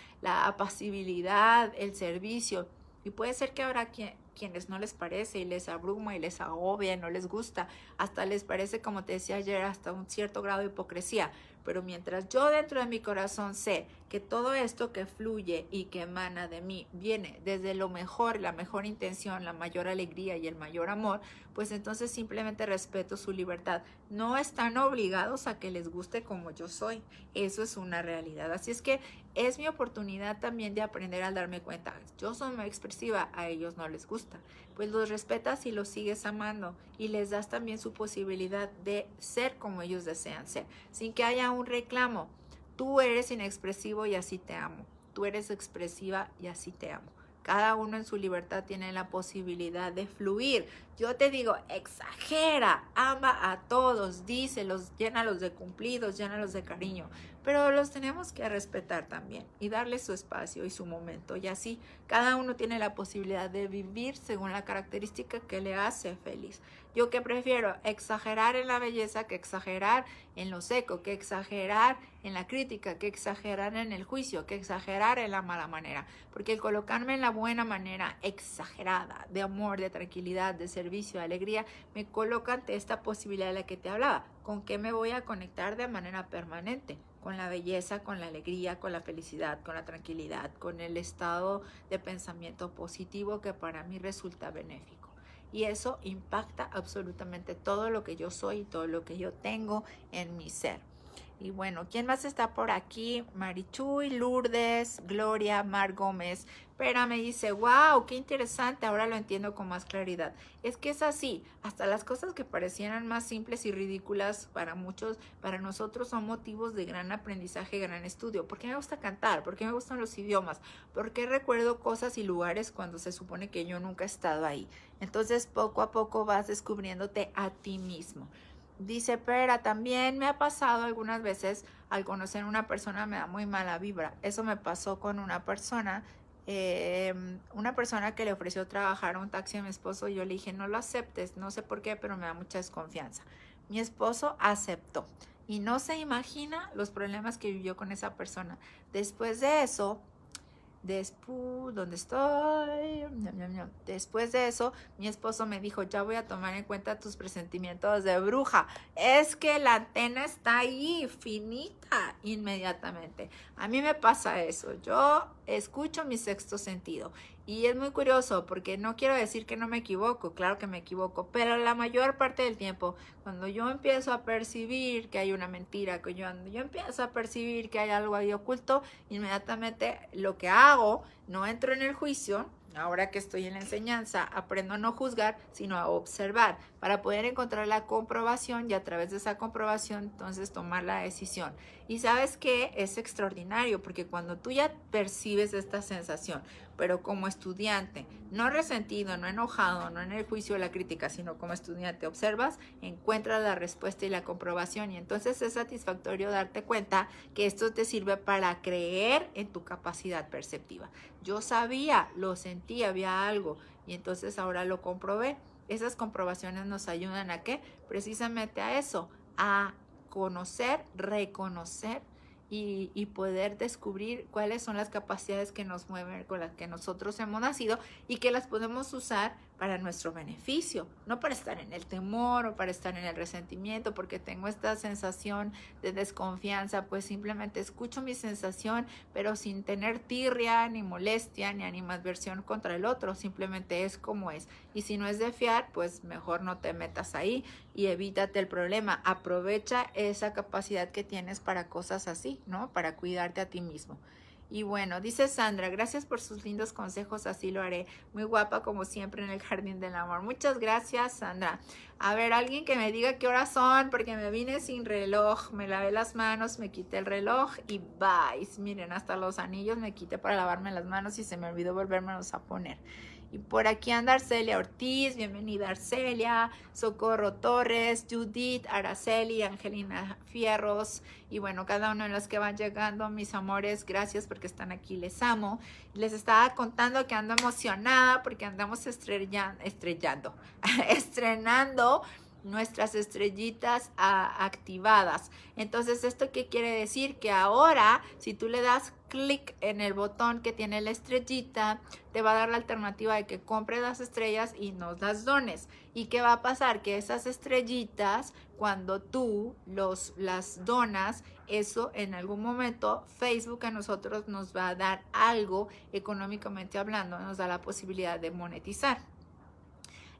apacibilidad, el servicio. Y puede ser que ahora quienes no les parece y les abruma y les agobia, no les gusta, hasta les parece, como te decía ayer, hasta un cierto grado de hipocresía. Pero mientras yo dentro de mi corazón sé que todo esto que fluye y que emana de mí viene desde lo mejor, la mejor intención, la mayor alegría y el mayor amor, pues entonces simplemente respeto su libertad. No están obligados a que les guste como yo soy. Eso es una realidad. Así es que es mi oportunidad también de aprender a darme cuenta. Yo soy muy expresiva, a ellos no les gusta. Pues los respetas y los sigues amando y les das también su posibilidad de ser como ellos desean ser, sin que haya un reclamo. Tú eres inexpresivo y así te amo. Tú eres expresiva y así te amo. Cada uno en su libertad tiene la posibilidad de fluir. Yo te digo, exagera, ama a todos, díselos, llénalos de cumplidos, llénalos de cariño. Pero los tenemos que respetar también y darles su espacio y su momento. Y así cada uno tiene la posibilidad de vivir según la característica que le hace feliz. Yo que prefiero exagerar en la belleza que exagerar en lo seco, que exagerar en la crítica, que exagerar en el juicio, que exagerar en la mala manera. Porque el colocarme en la buena manera exagerada, de amor, de tranquilidad, de servicio, de alegría, me coloca ante esta posibilidad de la que te hablaba. ¿Con qué me voy a conectar de manera permanente? Con la belleza, con la alegría, con la felicidad, con la tranquilidad, con el estado de pensamiento positivo que para mí resulta benéfico. Y eso impacta absolutamente todo lo que yo soy y todo lo que yo tengo en mi ser. Y bueno, ¿quién más está por aquí? Marichuy, Lourdes, Gloria, Mar Gómez. Pero me dice, wow, qué interesante, ahora lo entiendo con más claridad. Es que es así, hasta las cosas que parecieran más simples y ridículas para muchos, para nosotros son motivos de gran aprendizaje, gran estudio. ¿Por qué me gusta cantar? ¿Por qué me gustan los idiomas? ¿Por qué recuerdo cosas y lugares cuando se supone que yo nunca he estado ahí? Entonces, poco a poco vas descubriéndote a ti mismo. Dice Pera, también me ha pasado algunas veces al conocer a una persona me da muy mala vibra. Eso me pasó con una persona que le ofreció trabajar a un taxi a mi esposo y yo le dije, no lo aceptes, no sé por qué, pero me da mucha desconfianza. Mi esposo aceptó y no se imagina los problemas que vivió con esa persona. Después de eso, ¿dónde estoy? Después de eso, mi esposo me dijo, ya voy a tomar en cuenta tus presentimientos de bruja. Es que la antena está ahí, finita, inmediatamente. A mí me pasa eso. Yo escucho mi sexto sentido. Y es muy curioso porque no quiero decir que no me equivoco, claro que me equivoco, pero la mayor parte del tiempo, cuando yo empiezo a percibir que hay una mentira, que yo empiezo a percibir que hay algo ahí oculto, inmediatamente lo que hago, no entro en el juicio. Ahora que estoy en la enseñanza, aprendo a no juzgar, sino a observar para poder encontrar la comprobación y a través de esa comprobación entonces tomar la decisión. Y sabes que es extraordinario porque cuando tú ya percibes esta sensación, pero como estudiante, no resentido, no enojado, no en el juicio o la crítica, sino como estudiante, observas, encuentras la respuesta y la comprobación y entonces es satisfactorio darte cuenta que esto te sirve para creer en tu capacidad perceptiva. Yo sabía, lo sentí, había algo y entonces ahora lo comprobé. Esas comprobaciones nos ayudan ¿a qué? Precisamente a eso, a conocer, reconocer y poder descubrir cuáles son las capacidades que nos mueven, con las que nosotros hemos nacido y que las podemos usar para nuestro beneficio, no para estar en el temor o para estar en el resentimiento, porque tengo esta sensación de desconfianza, pues simplemente escucho mi sensación, pero sin tener tirria, ni molestia, ni animadversión contra el otro, simplemente es como es. Y si no es de fiar, pues mejor no te metas ahí y evítate el problema. Aprovecha esa capacidad que tienes para cosas así, ¿no? Para cuidarte a ti mismo. Y bueno, dice Sandra, gracias por sus lindos consejos, así lo haré. Muy guapa como siempre en el jardín del amor. Muchas gracias, Sandra. A ver, alguien que me diga qué horas son, porque me vine sin reloj. Me lavé las manos, me quité el reloj y bye. Miren, hasta los anillos me quité para lavarme las manos y se me olvidó volvérmelos a poner. Y por aquí anda Arcelia Ortiz, bienvenida Arcelia, Socorro Torres, Judith, Araceli, Angelina Fierros, y bueno, cada uno de los que van llegando, mis amores, gracias porque están aquí, les amo. Les estaba contando que ando emocionada porque andamos estrenando nuestras estrellitas activadas. Entonces, ¿esto qué quiere decir? Que ahora, si tú le das clic en el botón que tiene la estrellita, te va a dar la alternativa de que compres las estrellas y nos las dones. ¿Y qué va a pasar? Que esas estrellitas, cuando tú las donas, eso en algún momento Facebook a nosotros nos va a dar algo económicamente hablando, nos da la posibilidad de monetizar.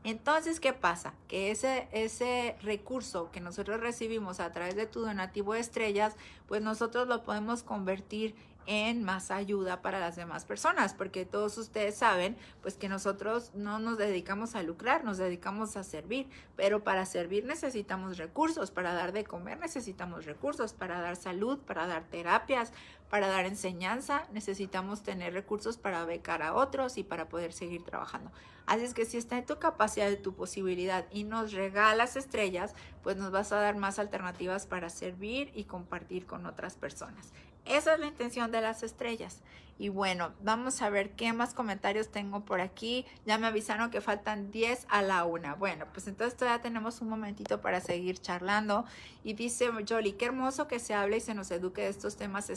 Entonces, ¿qué pasa? Que ese recurso que nosotros recibimos a través de tu donativo de estrellas, pues nosotros lo podemos convertir en más ayuda para las demás personas, porque todos ustedes saben, pues que nosotros no nos dedicamos a lucrar, nos dedicamos a servir, pero para servir necesitamos recursos, para dar de comer necesitamos recursos, para dar salud, para dar terapias, para dar enseñanza, necesitamos tener recursos para becar a otros y para poder seguir trabajando. Así es que si está en tu capacidad, de tu posibilidad y nos regalas estrellas, pues nos vas a dar más alternativas para servir y compartir con otras personas. Esa es la intención de las estrellas. Y bueno, vamos a ver qué más comentarios tengo por aquí. Ya me avisaron que faltan 10 a la 1. Bueno, pues entonces todavía tenemos un momentito para seguir charlando. Y dice Jolie, qué hermoso que se hable y se nos eduque de estos temas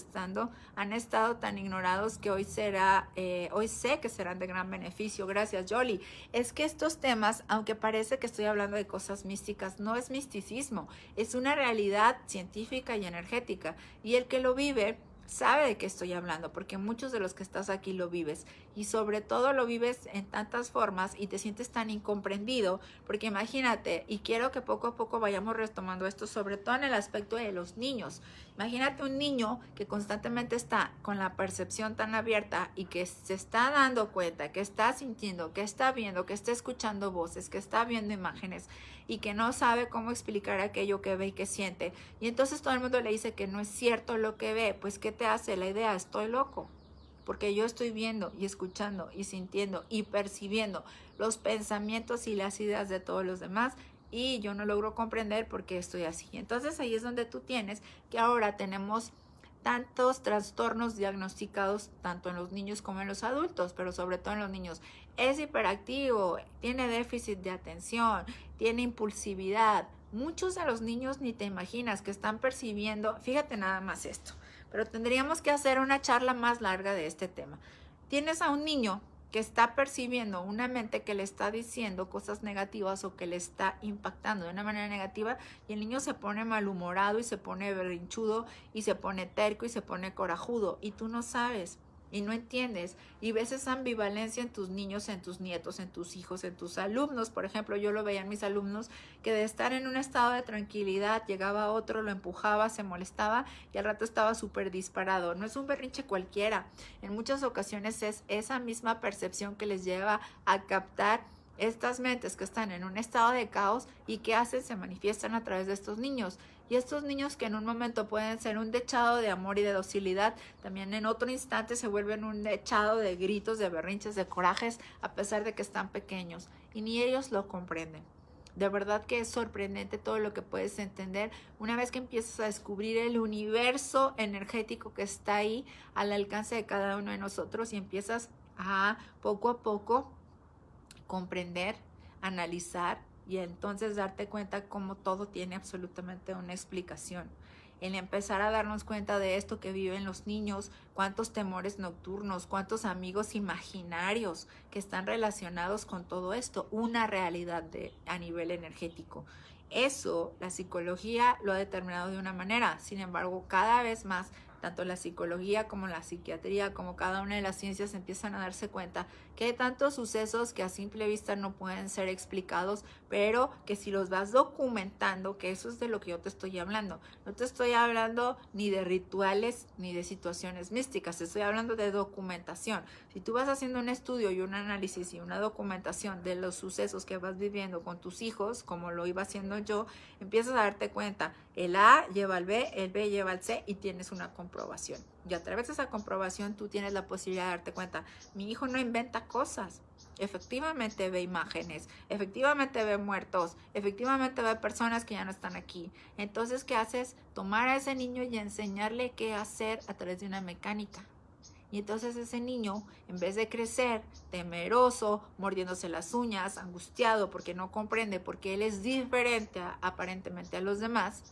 han estado tan ignorados que hoy sé que serán de gran beneficio. Gracias, Jolie. Es que estos temas, aunque parece que estoy hablando de cosas místicas, no es misticismo, es una realidad científica y energética. Y el que lo vive sabe de qué estoy hablando, porque muchos de los que estás aquí lo vives y sobre todo lo vives en tantas formas y te sientes tan incomprendido, porque imagínate, y quiero que poco a poco vayamos retomando esto, sobre todo en el aspecto de los niños. Imagínate un niño que constantemente está con la percepción tan abierta y que se está dando cuenta, que está sintiendo, que está viendo, que está escuchando voces, que está viendo imágenes y que no sabe cómo explicar aquello que ve y que siente. Y entonces todo el mundo le dice que no es cierto lo que ve. Pues, ¿qué te hace la idea? Estoy loco, porque yo estoy viendo y escuchando y sintiendo y percibiendo los pensamientos y las ideas de todos los demás y yo no logro comprender por qué estoy así. Entonces ahí es donde tú tienes que ahora tenemos tantos trastornos diagnosticados tanto en los niños como en los adultos, pero sobre todo en los niños. Es hiperactivo, tiene déficit de atención, tiene impulsividad. Muchos de los niños ni te imaginas que están percibiendo, fíjate nada más esto, pero tendríamos que hacer una charla más larga de este tema. Tienes a un niño que está percibiendo una mente que le está diciendo cosas negativas o que le está impactando de una manera negativa y el niño se pone malhumorado y se pone berrinchudo y se pone terco y se pone corajudo y tú no sabes y no entiendes y ves esa ambivalencia en tus niños, en tus nietos, en tus hijos, en tus alumnos. Por ejemplo, yo lo veía en mis alumnos que de estar en un estado de tranquilidad llegaba otro, lo empujaba, se molestaba y al rato estaba súper disparado. No es un berrinche cualquiera, en muchas ocasiones es esa misma percepción que les lleva a captar estas mentes que están en un estado de caos y que hacen, se manifiestan a través de estos niños. Y estos niños que en un momento pueden ser un dechado de amor y de docilidad, también en otro instante se vuelven un dechado de gritos, de berrinches, de corajes, a pesar de que están pequeños. Y ni ellos lo comprenden. De verdad que es sorprendente todo lo que puedes entender una vez que empiezas a descubrir el universo energético que está ahí al alcance de cada uno de nosotros y empiezas a poco comprender, analizar y entonces darte cuenta cómo todo tiene absolutamente una explicación. El empezar a darnos cuenta de esto que viven los niños, cuántos temores nocturnos, cuántos amigos imaginarios que están relacionados con todo esto, una realidad a nivel energético. Eso la psicología lo ha determinado de una manera, sin embargo, cada vez más tanto la psicología como la psiquiatría, como cada una de las ciencias empiezan a darse cuenta que hay tantos sucesos que a simple vista no pueden ser explicados, pero que si los vas documentando, que eso es de lo que yo te estoy hablando. No te estoy hablando ni de rituales ni de situaciones místicas, te estoy hablando de documentación. Si tú vas haciendo un estudio y un análisis y una documentación de los sucesos que vas viviendo con tus hijos, como lo iba haciendo yo, empiezas a darte cuenta, el A lleva al B, el B lleva al C y tienes una comprobación. Y a través de esa comprobación tú tienes la posibilidad de darte cuenta, mi hijo no inventa cosas. Efectivamente ve imágenes, efectivamente ve muertos, efectivamente ve personas que ya no están aquí. Entonces, ¿qué haces? Tomar a ese niño y enseñarle qué hacer a través de una mecánica. Y entonces ese niño, en vez de crecer temeroso, mordiéndose las uñas, angustiado porque no comprende, porque él es diferente aparentemente a los demás,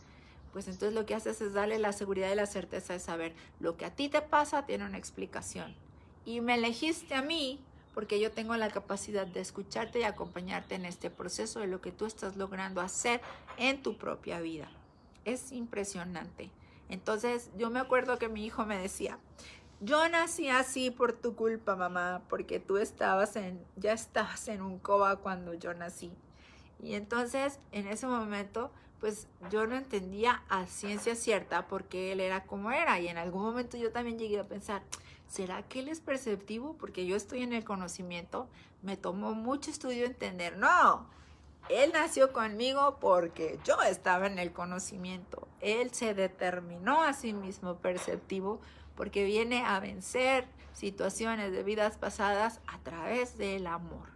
pues entonces lo que haces es darle la seguridad y la certeza de saber, lo que a ti te pasa tiene una explicación. Y me elegiste a mí porque yo tengo la capacidad de escucharte y acompañarte en este proceso de lo que tú estás logrando hacer en tu propia vida. Es impresionante. Entonces yo me acuerdo que mi hijo me decía, yo nací así por tu culpa, mamá, porque tú ya estabas en un coma cuando yo nací. Y entonces, en ese momento, pues yo no entendía a ciencia cierta por qué él era como era. Y en algún momento yo también llegué a pensar, ¿será que él es perceptivo? Porque yo estoy en el conocimiento. Me tomó mucho estudio entender. No, él nació conmigo porque yo estaba en el conocimiento. Él se determinó a sí mismo perceptivo porque viene a vencer situaciones de vidas pasadas a través del amor.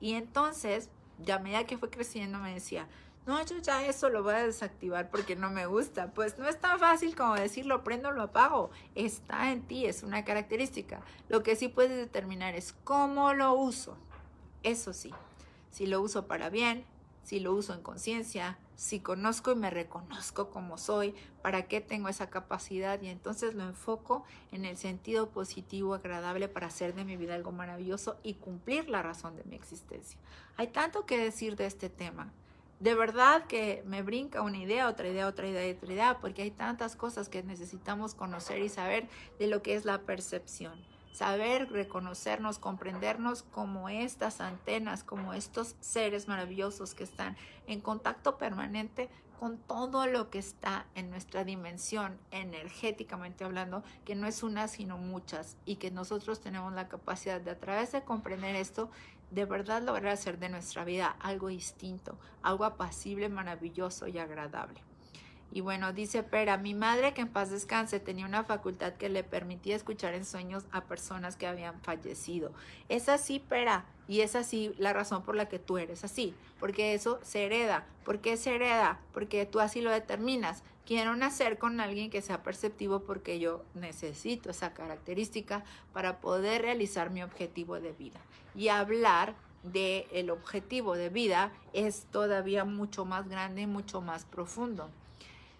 Y entonces, ya a medida que fue creciendo, me decía, no, yo ya eso lo voy a desactivar porque no me gusta. Pues no es tan fácil como decir lo prendo, lo apago. Está en ti, es una característica. Lo que sí puedes determinar es cómo lo uso. Eso sí, si lo uso para bien, si lo uso en conciencia, si conozco y me reconozco como soy, para qué tengo esa capacidad y entonces lo enfoco en el sentido positivo, agradable para hacer de mi vida algo maravilloso y cumplir la razón de mi existencia. Hay tanto que decir de este tema. De verdad que me brinca una idea, otra idea, otra idea, otra idea, porque hay tantas cosas que necesitamos conocer y saber de lo que es la percepción. Saber reconocernos, comprendernos como estas antenas, como estos seres maravillosos que están en contacto permanente con todo lo que está en nuestra dimensión energéticamente hablando, que no es una sino muchas, y que nosotros tenemos la capacidad de a través de comprender esto, de verdad lograr hacer de nuestra vida algo distinto, algo apacible, maravilloso y agradable. Y bueno, dice Pera, mi madre, que en paz descanse, tenía una facultad que le permitía escuchar en sueños a personas que habían fallecido. Es así, Pera, y es así la razón por la que tú eres así, porque eso se hereda. ¿Por qué se hereda? Porque tú así lo determinas. Quiero nacer con alguien que sea perceptivo porque yo necesito esa característica para poder realizar mi objetivo de vida. Y hablar del objetivo de vida es todavía mucho más grande y mucho más profundo.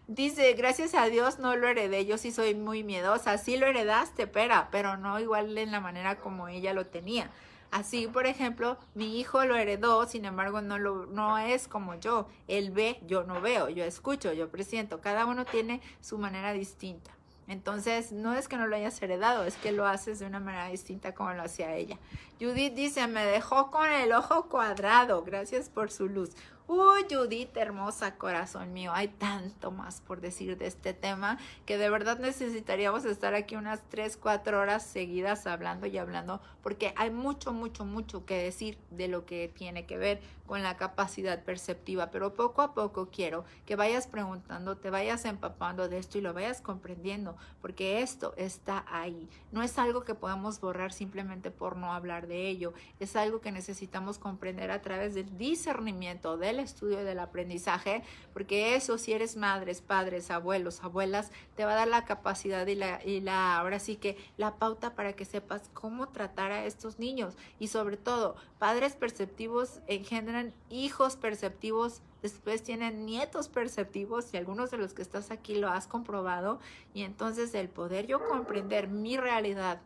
Dice, gracias a Dios no lo heredé, yo sí soy muy miedosa. Sí lo heredaste, pero no igual en la manera como ella lo tenía. Así, por ejemplo, mi hijo lo heredó, sin embargo, no es como yo. Él ve, yo no veo, yo escucho, yo presiento. Cada uno tiene su manera distinta. Entonces, no es que no lo hayas heredado, es que lo haces de una manera distinta como lo hacía ella. Judith dice, me dejó con el ojo cuadrado, gracias por su luz. Uy, Judith, hermosa, corazón mío, hay tanto más por decir de este tema que de verdad necesitaríamos estar aquí unas 3, 4 horas seguidas hablando y hablando, porque hay mucho, mucho, mucho que decir de lo que tiene que ver con la capacidad perceptiva, pero poco a poco quiero que vayas preguntando, te vayas empapando de esto y lo vayas comprendiendo, porque esto está ahí. No es algo que podamos borrar simplemente por no hablar de ello, es algo que necesitamos comprender a través del discernimiento, del estudio, del aprendizaje, porque eso, si eres madres, padres, abuelos, abuelas, te va a dar la capacidad y ahora sí que la pauta para que sepas cómo tratar a estos niños, y sobre todo, padres perceptivos engendran hijos perceptivos, después tienen nietos perceptivos, y algunos de los que estás aquí lo has comprobado, y entonces el poder yo comprender mi realidad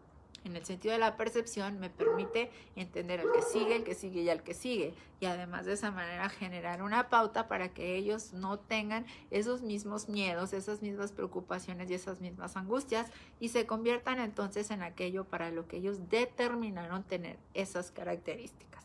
en el sentido de la percepción, me permite entender al que sigue, el que sigue y al que sigue. Y además de esa manera generar una pauta para que ellos no tengan esos mismos miedos, esas mismas preocupaciones y esas mismas angustias y se conviertan entonces en aquello para lo que ellos determinaron tener esas características.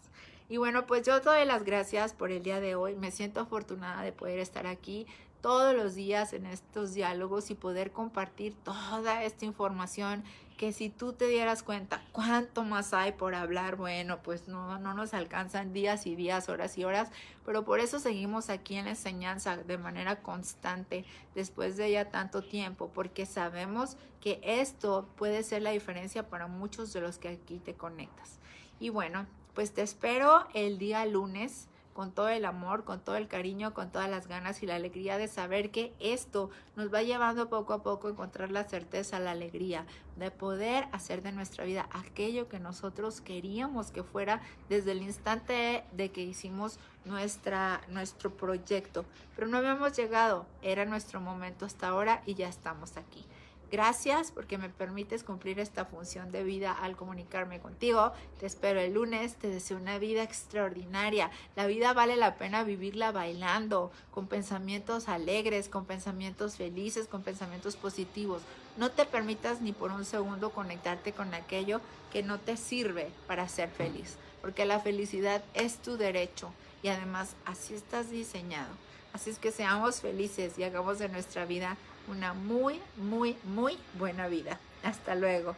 Y bueno, pues yo doy las gracias por el día de hoy. Me siento afortunada de poder estar aquí todos los días en estos diálogos y poder compartir toda esta información que si tú te dieras cuenta cuánto más hay por hablar, bueno, pues no nos alcanzan días y días, horas y horas, pero por eso seguimos aquí en la enseñanza de manera constante después de ya tanto tiempo, porque sabemos que esto puede ser la diferencia para muchos de los que aquí te conectas. Y bueno, pues te espero el día lunes con todo el amor, con todo el cariño, con todas las ganas y la alegría de saber que esto nos va llevando poco a poco a encontrar la certeza, la alegría de poder hacer de nuestra vida aquello que nosotros queríamos que fuera desde el instante de que hicimos nuestro proyecto. Pero no habíamos llegado, era nuestro momento hasta ahora y ya estamos aquí. Gracias porque me permites cumplir esta función de vida al comunicarme contigo. Te espero el lunes, te deseo una vida extraordinaria. La vida vale la pena vivirla bailando, con pensamientos alegres, con pensamientos felices, con pensamientos positivos. No te permitas ni por un segundo conectarte con aquello que no te sirve para ser feliz, porque la felicidad es tu derecho y además así estás diseñado. Así es que seamos felices y hagamos de nuestra vida una muy, muy, muy buena vida. Hasta luego.